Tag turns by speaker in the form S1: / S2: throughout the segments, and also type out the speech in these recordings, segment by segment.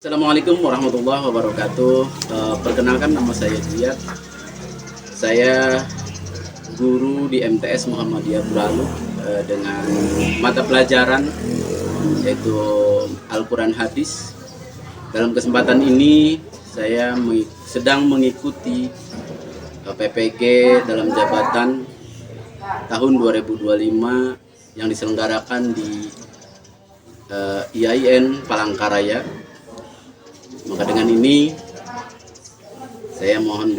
S1: Assalamualaikum warahmatullahi wabarakatuh. Perkenalkan, nama saya Diat. Saya guru di MTS Muhammadiyah Bulalu dengan mata pelajaran yaitu Al-Quran Hadis. Dalam kesempatan ini saya sedang mengikuti PPG dalam jabatan tahun 2025 yang diselenggarakan di IAIN Palangkaraya. Maka dengan ini saya mohon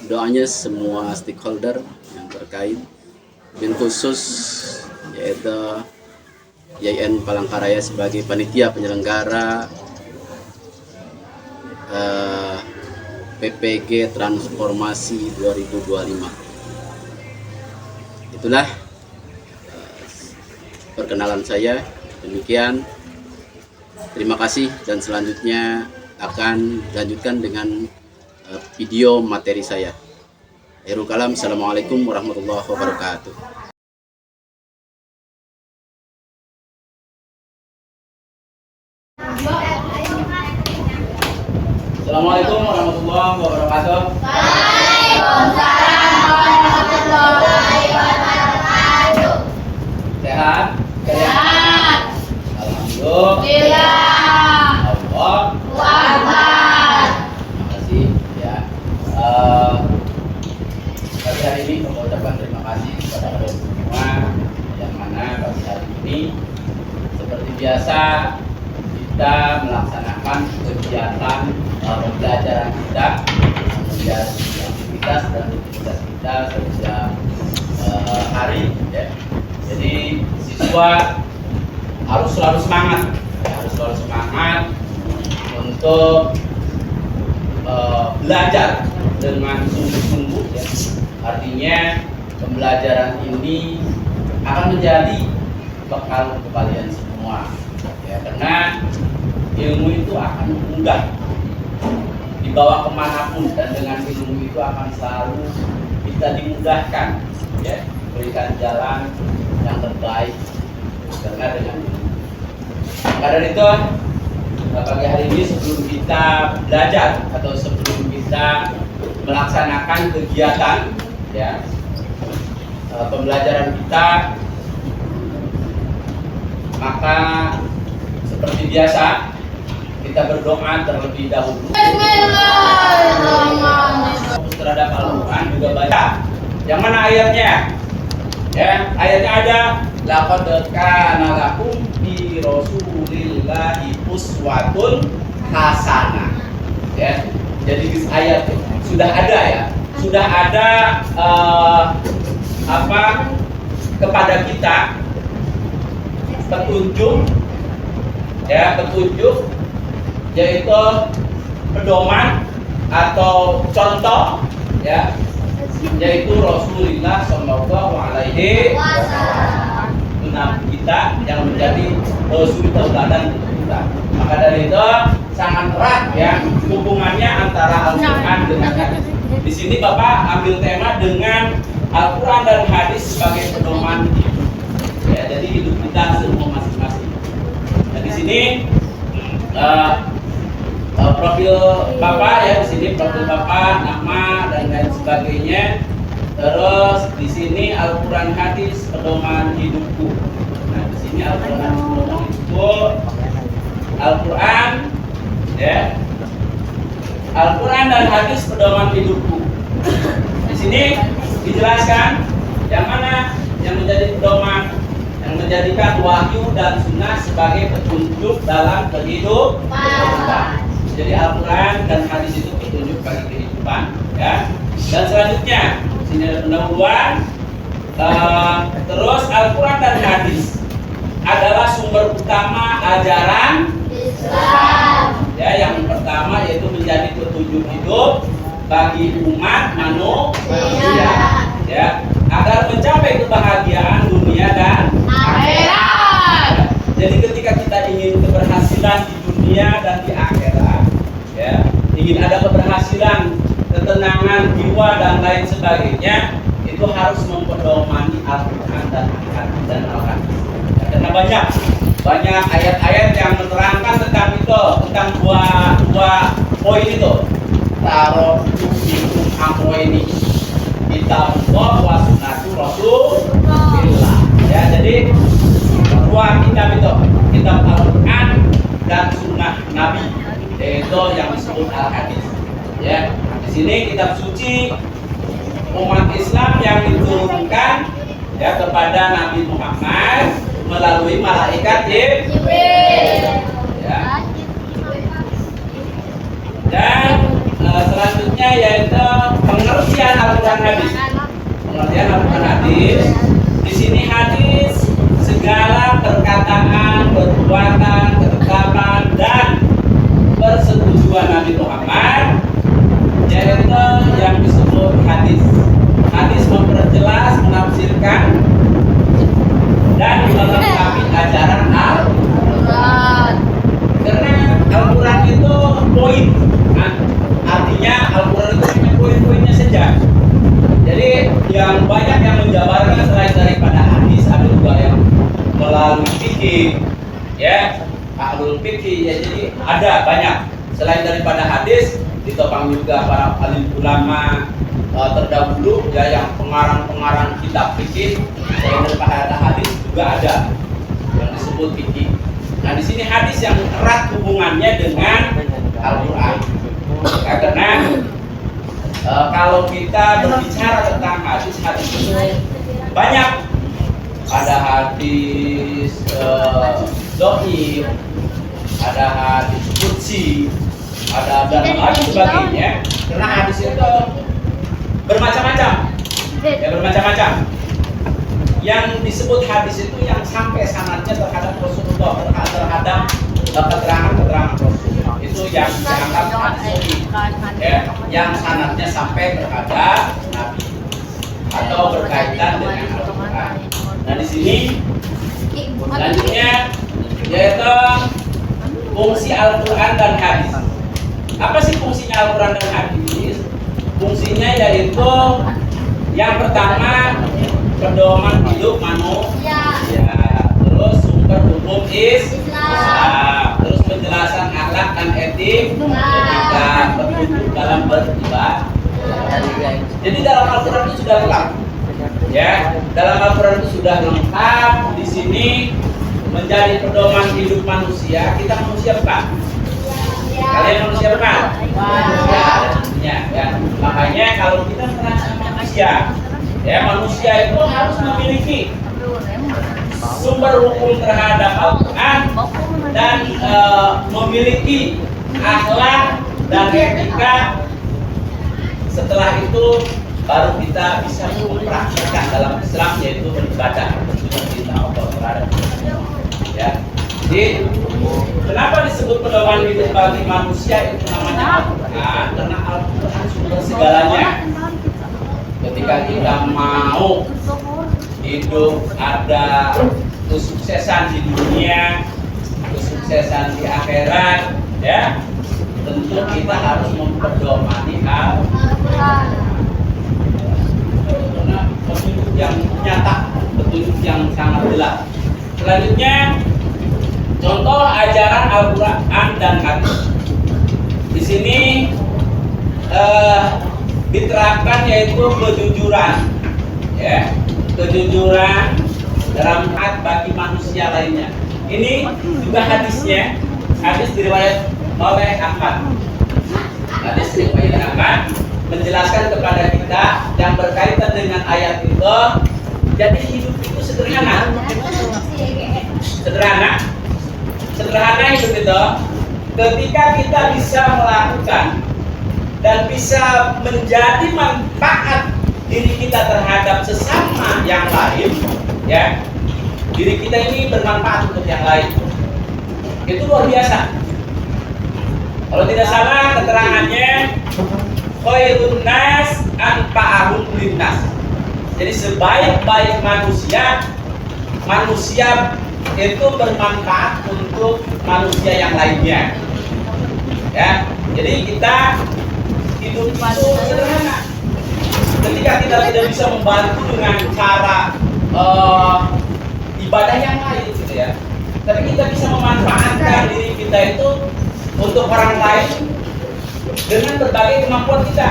S1: doanya semua stakeholder yang terkait, dan khusus yaitu IAIN Palangkaraya sebagai panitia penyelenggara PPG Transformasi 2025. Itulah perkenalan saya. Demikian, terima kasih, dan selanjutnya akan dilanjutkan dengan video materi saya. Akhirul kalam, assalamualaikum warahmatullahi wabarakatuh. Assalamualaikum warahmatullahi wabarakatuh.
S2: Waalaikumsalam warahmatullahi wabarakatuh.
S1: Sehat?
S2: Sehat.
S1: Alhamdulillah. Allah
S2: Akbar.
S1: Terima kasih ya. Pagi hari ini saya ucapkan terima kasih kepada kalian semua, yang mana pagi hari ini seperti biasa kita melaksanakan kegiatan pembelajaran kita, kemudian aktivitas dan rutinitas kita setiap hari ya. Jadi siswa harus selalu semangat ya, harus selalu semangat untuk belajar dengan sungguh-sungguh ya. Artinya pembelajaran ini akan menjadi bekal untuk kalian semua ya, karena ilmu itu akan mudah dibawa kemanapun, dan dengan ilmu itu akan selalu kita dimudahkan ya, berikan jalan yang terbaik karena dengan ilmu. Maka dari itu pagi hari ini, sebelum kita belajar atau sebelum kita melaksanakan kegiatan ya pembelajaran kita, maka seperti biasa kita berdoa terlebih dahulu.
S2: Bismillahirrahmanirrahim.
S1: Terhadap Al-Quran juga baca. Yang mana ayatnya? Ya, ayatnya ada laqad kana lakum fi rasulillahi uswatun hasanah. Ya. Jadi di ayat sudah ada ya. Sudah ada kepada kita petunjuk ya, petunjuk yaitu pedoman atau contoh ya, yaitu Rasulullah Shallallahu Alaihi Wasallam, Nabi kita yang menjadi suri tauladan kita. Maka dari itu sangat erat ya hubungannya antara Al-Quran dengan hadis. Di sini Bapak ambil tema dengan Al-Quran dan hadis sebagai pedoman hidup. Ya, jadi hidup kita semua masing-masing. Nah, di sini profil Bapak ya, di sini profil Bapak, nama dan lain sebagainya. Terus di sini Al-Quran hadis pedoman hidupku. Nah, di sini Al-Quran hadis pedoman hidupku. Al-Quran ya. Al-Quran dan hadis pedoman hidupku. Di sini dijelaskan yang mana yang menjadi pedoman, yang menjadikan wahyu dan sunnah sebagai petunjuk dalam kehidupan. Jadi Al-Quran dan hadis itu petunjuk bagi kehidupan ya. Dan selanjutnya sini ada pendahuluan. Terus Al-Quran dan hadis adalah sumber utama ajaran Islam. Ya, yang pertama yaitu menjadi petunjuk hidup bagi umat manusia ya, agar mencapai kebahagiaan dunia dan akhirat. Jadi ketika kita ingin keberhasilan di dunia dan di akhirat ya, ingin ada keberhasilan, ketenangan jiwa dan lain sebagainya, itu harus mempedomani Al-Quran dan Al-Hadis. Karena banyak ayat-ayat yang menerangkan tentang itu itu tentang dua poin itu. Taruh fikum amro ini kitab Allah wa sunnatu Rasulillah. Ya, jadi dua kitab itu, kitab Al-Qur'an dan sunnah Nabi, yaitu yang disebut Al-Hadis. Ya, di sini kitab suci umat Islam yang diturunkan ya kepada Nabi Muhammad melalui malaikat Jibril. Ya. Dan selanjutnya yaitu pengertian Al-Quran hadis. Pengertian Al-Quran hadis. Di sini hadis segala perkataan, perbuatan, ketetapan dan persetujuan Nabi Muhammad, yaitu yang disebut hadis. Hadis memperjelas, menafsirkan dan melengkapi ajaran Al-Quran. Karena Al-Quran itu poin. Nah, artinya Al-Quran itu punya poin-poinnya saja. Jadi yang banyak yang menjabarkan selain daripada hadis, ada juga yang melalui fikih, ya, ahlul fikih. Ya, jadi ada banyak selain daripada hadis, ditopang juga para alim ulama terdahulu, ya, yang pengarang-pengarang kitab fikih. Selain daripada hadis juga ada yang disebut fikih. Nah, di sini hadis yang erat hubungannya dengan Al-Quran. Karena kalau kita berbicara tentang hadis itu banyak. Ada hadis dhaif, ada hadis qudsi, ada dan lain sebagainya. Karena hadis itu bermacam-macam. Ya, bermacam-macam. Yang disebut hadis itu yang sampai sanadnya terhadap Rasulullah, terhadap keterangan-keterangan Rasul. Itu yang dianggap hadis, ya, yang sanadnya sampai terhadap Nabi atau berkaitan dengan Al-Quran. Nah, di sini selanjutnya yaitu fungsi Al-Quran dan hadis. Apa sih fungsinya Al-Quran dan hadis? Fungsinya yaitu yang pertama pedoman hidup manusia, terus sumber hukum Islam, terus penjelasan akhlak dan etika, petunjuk dalam beribadah. Jadi dalam Al-Quran itu sudah lengkap. Ya, dalam Al-Quran itu sudah lengkap. Di sini menjadi pedoman hidup manusia. Kita manusia bukan? Kalian manusia bukan? Ya. Makanya kalau kita merasa manusia, ya, manusia itu harus memiliki sumber hukum terhadap Al-Quran dan memiliki akhlak dan etika. Setelah itu baru kita bisa mempraktikkan dalam Islam, yaitu beribadah kita Allah terhadap ya. Jadi kenapa disebut pedoman hidup bagi manusia itu namanya Al-Quran? Karena Al-Quran sumber segalanya. Ketika kita mau hidup ada kesuksesan di dunia, kesuksesan di akhirat, ya, tentu kita harus memperdomani Al-Quran. Karena petunjuk yang nyata, petunjuk yang sangat jelas. Selanjutnya, contoh ajaran Al-Quran dan hadis. Di sini diterapkan yaitu kejujuran, ya, kejujuran dalam hak bagi manusia lainnya. Ini juga hadisnya, hadis diriwayat oleh Ahmad. Hadis diriwayat Ahmad menjelaskan kepada kita yang berkaitan dengan ayat itu. Jadi hidup itu sederhana, sederhana hidup itu. Ketika kita bisa melakukan dan bisa menjadi manfaat diri kita terhadap sesama yang lain, ya, diri kita ini bermanfaat untuk yang lain, itu luar biasa. Kalau tidak salah keterangannya, khairun nas anfa'ahum linnas. Jadi sebaik-baik manusia itu bermanfaat untuk manusia yang lainnya, ya. Jadi kita hidup itu sederhana. Ketika kita tidak bisa membantu dengan cara ibadah yang lain, gitu ya, tapi kita bisa memanfaatkan diri kita itu untuk orang lain dengan berbagai kemampuan kita.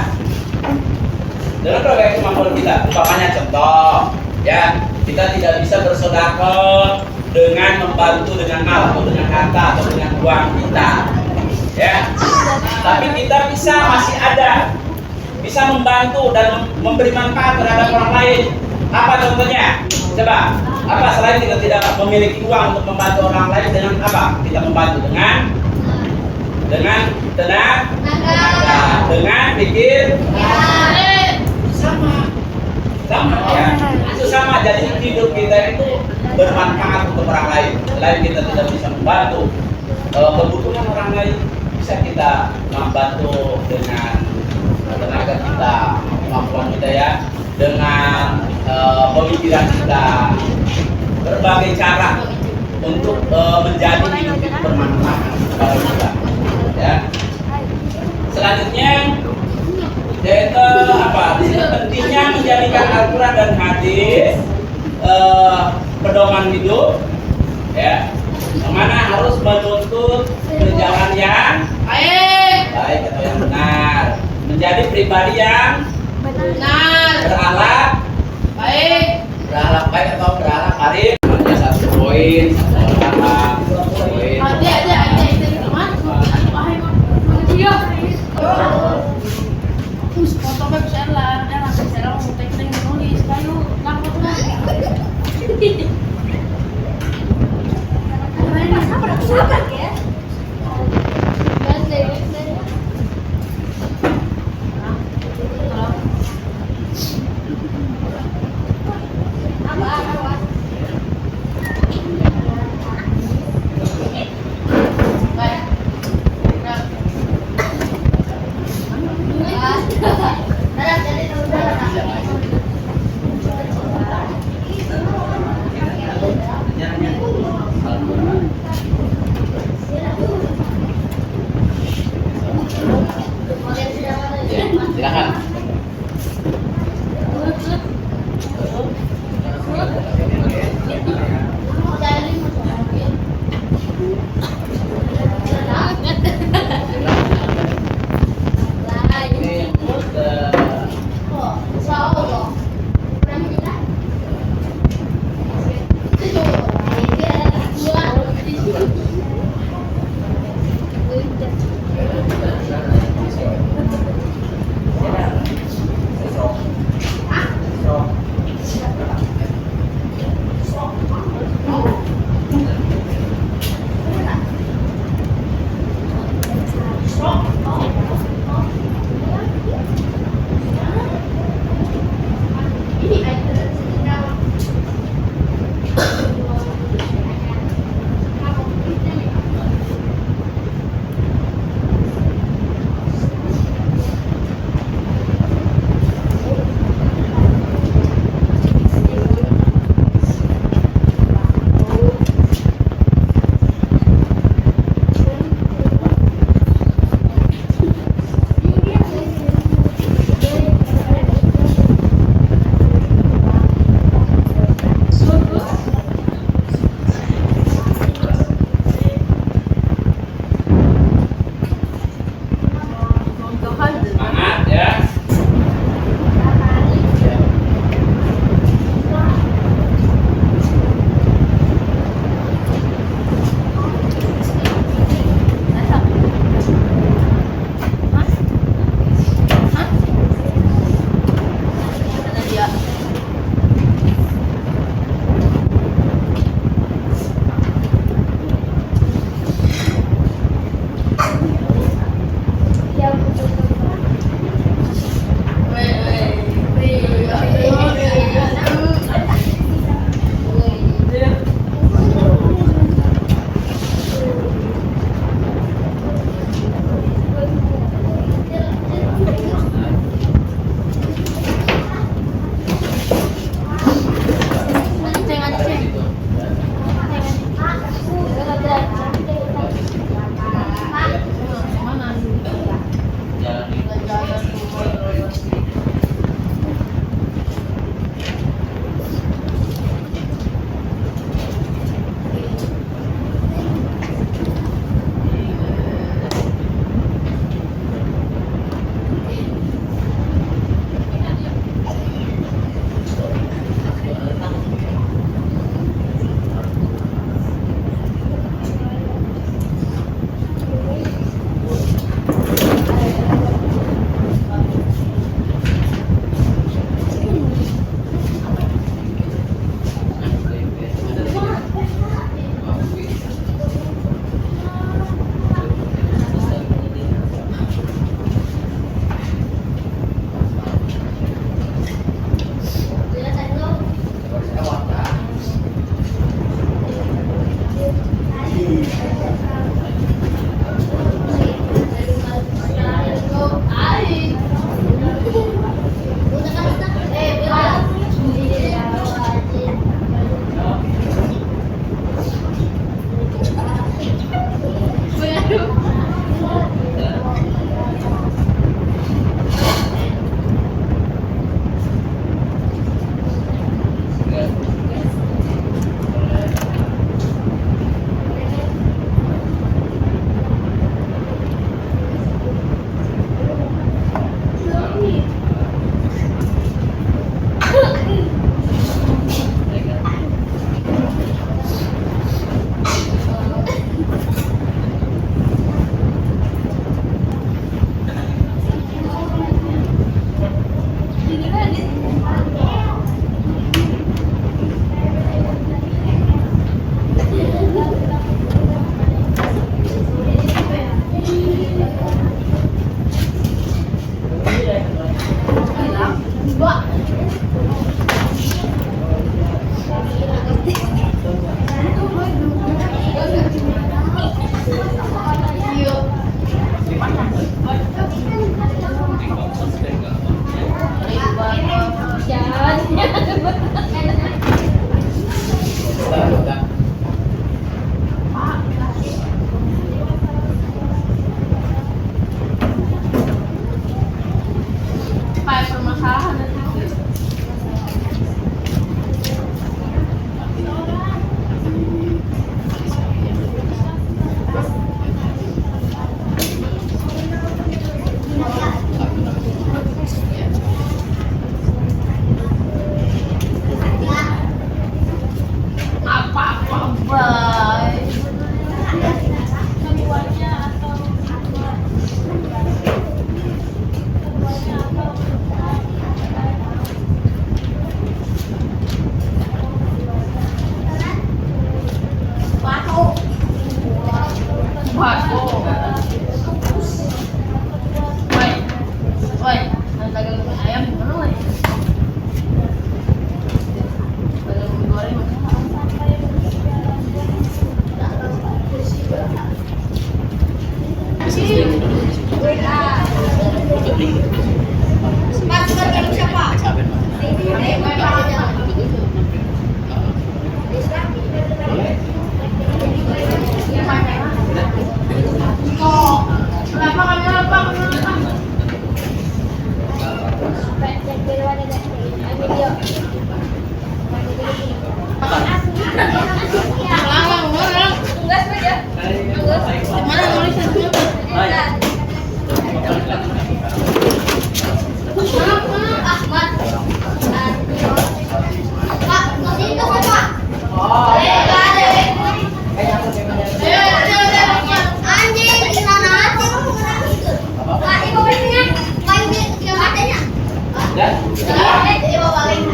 S1: Dengan berbagai kemampuan kita. Umpamanya contoh, ya, kita tidak bisa bersedekah dengan membantu dengan mal atau dengan harta atau dengan uang kita. Ya. Tapi kita masih ada bisa membantu dan memberi manfaat terhadap orang lain. Apa contohnya? Coba, apa selain kita tidak memiliki uang untuk membantu orang lain, dengan apa? Kita membantu dengan tenaga, dengan pikir, sama ya. Itu sama. Jadi hidup kita itu bermanfaat untuk orang lain. Selain kita tidak bisa membantu kebutuhan orang lain, bisa kita membantu dengan tenaga kita, kemampuan kita ya, dengan pemikiran kita, berbagai cara untuk menjadi hidup itu bermanfaat kepada kita. Ya. Selanjutnya yaitu apa? Di sini pentingnya menjadikan Al-Quran dan hadis pedoman hidup, ya. Yang mana harus menuntut berjalan yang baik atau yang benar, menjadi pribadi yang berakhlak baik atau berakhlak arif. Ada satu poin, dua poin.
S2: Sabar ya.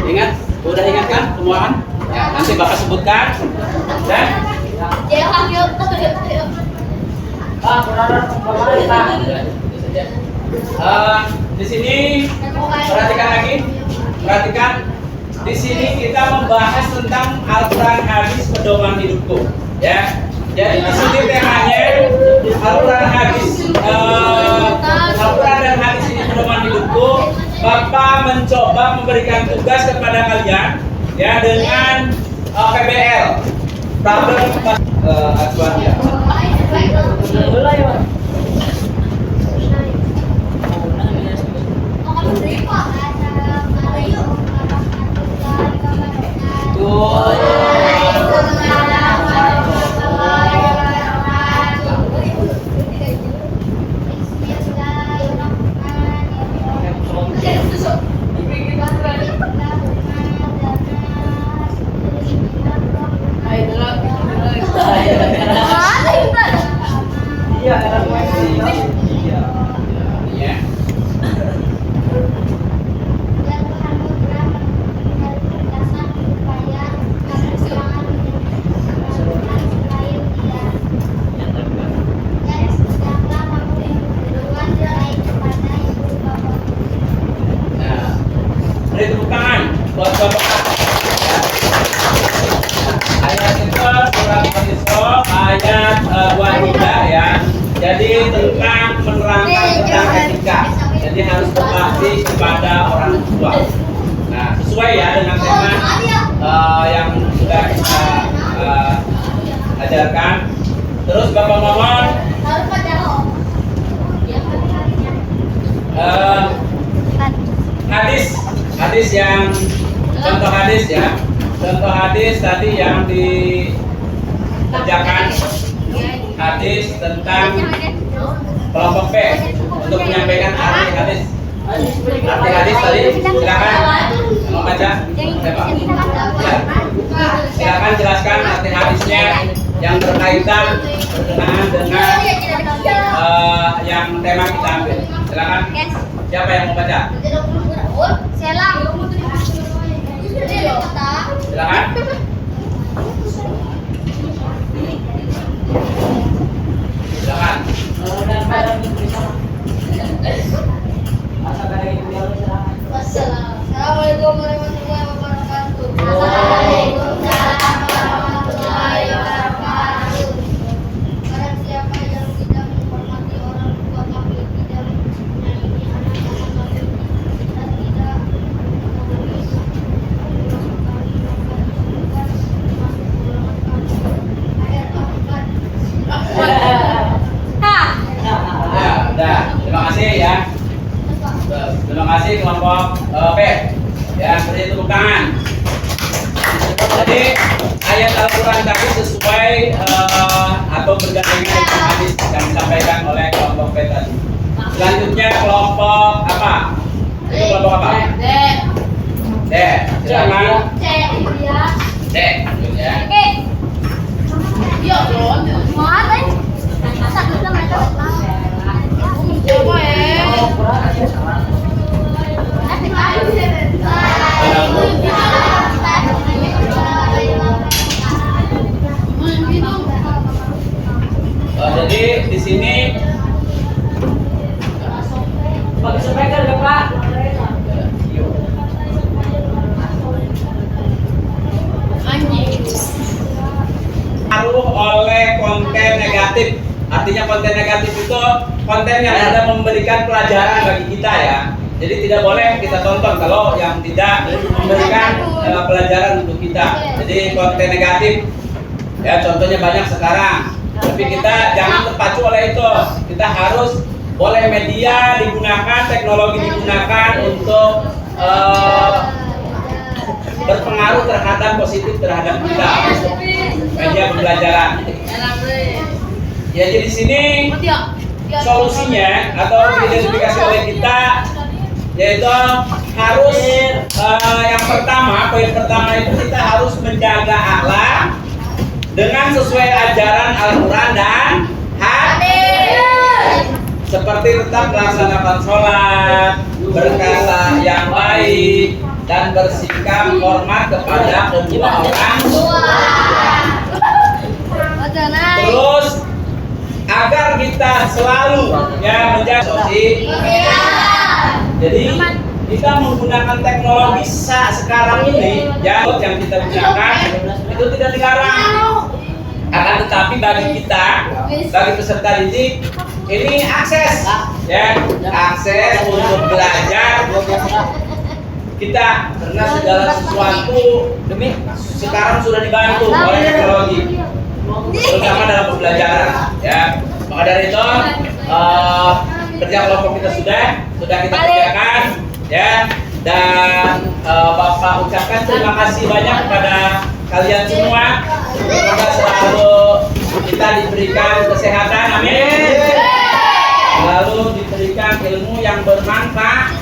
S1: Ingat, udah ingat kan semua kan? Ya, nanti Bapak sebutkan. Dan di sini perhatikan lagi, perhatikan. Di sini kita membahas tentang Al-Quran hadis pedoman hidupku, ya. Jadi di sini temanya Al-Quran hadis, Al-Quran dan hadis ini pedoman hidupku. Bapak mencoba memberikan tugas kepada kalian, ya, dengan PBL, problem acuan ya. Jadi tentang menerangkan tentang etika. Jadi harus berbakti kepada orang tua. Nah, sesuai ya dengan tema yang sudah kita ajarkan. Terus Bapak mohon hadis yang contoh hadis ya. Contoh hadis tadi yang dikerjakan hadis tentang kelompok B untuk menyampaikan arti hadis. Arti hadis tadi silakan mau baca. Silakan jelaskan arti hadisnya yang berkaitan berkenaan dengan yang tema kita ambil. Silakan. Siapa yang mau baca? Silakan. Silakan.
S2: Assalamualaikum warahmatullahi wabarakatuh. Waalaikumsalam warahmatullahi wabarakatuh. Barang siapa yang tidak menghormati orang tua tapi tidak menyayangi anak-anak kami dan tidak memenuhi ayat 4.
S1: Ya, udah. Terima kasih ya. Terima kasih kelompok B. Ya, beri tepuk tangan. Jadi ayat Al-Quran tadi sesuai atau bergandengan dengan hadis yang disampaikan oleh kelompok B tadi. Selanjutnya kelompok apa? Itu kelompok apa? D. Silakan. D. Ya. Jadi di sini
S3: pakai speaker ya Pak.
S1: Pengaruh oleh konten negatif. Artinya konten negatif itu konten yang tidak memberikan pelajaran bagi kita ya. Jadi tidak boleh kita tonton kalau yang tidak memberikan pelajaran untuk kita. Jadi konten negatif ya contohnya banyak sekarang. Tapi kita jangan terpacu oleh itu. Kita harus boleh media digunakan, teknologi digunakan untuk berpengaruh terhadap positif terhadap kita. Media pembelajaran. Ya jadi di sini solusinya atau diidentifikasi oleh kita yaitu harus yang pertama, poin pertama itu kita harus menjaga akhlak dengan sesuai ajaran Al-Quran dan hadis. Seperti tetap melaksanakan sholat, berkata yang baik, dan bersikap hormat kepada kedua orang tua. Terus agar kita selalu ya menjaga sosial. Jadi kita menggunakan teknologi sekarang ini ya yang kita gunakan itu tidak dilarang. Akan tetapi bagi kita, bagi peserta didik ini akses ya, akses untuk belajar kita karena segala sesuatu demi sekarang sudah dibantu oleh teknologi terutama dalam pembelajaran ya. Maka dari itu kerja kelompok kita sudah kita kerjakan ya, dan Bapak ucapkan terima kasih banyak kepada kalian semua. Semoga selalu kita diberikan kesehatan, amin. Lalu diberikan ilmu yang bermanfaat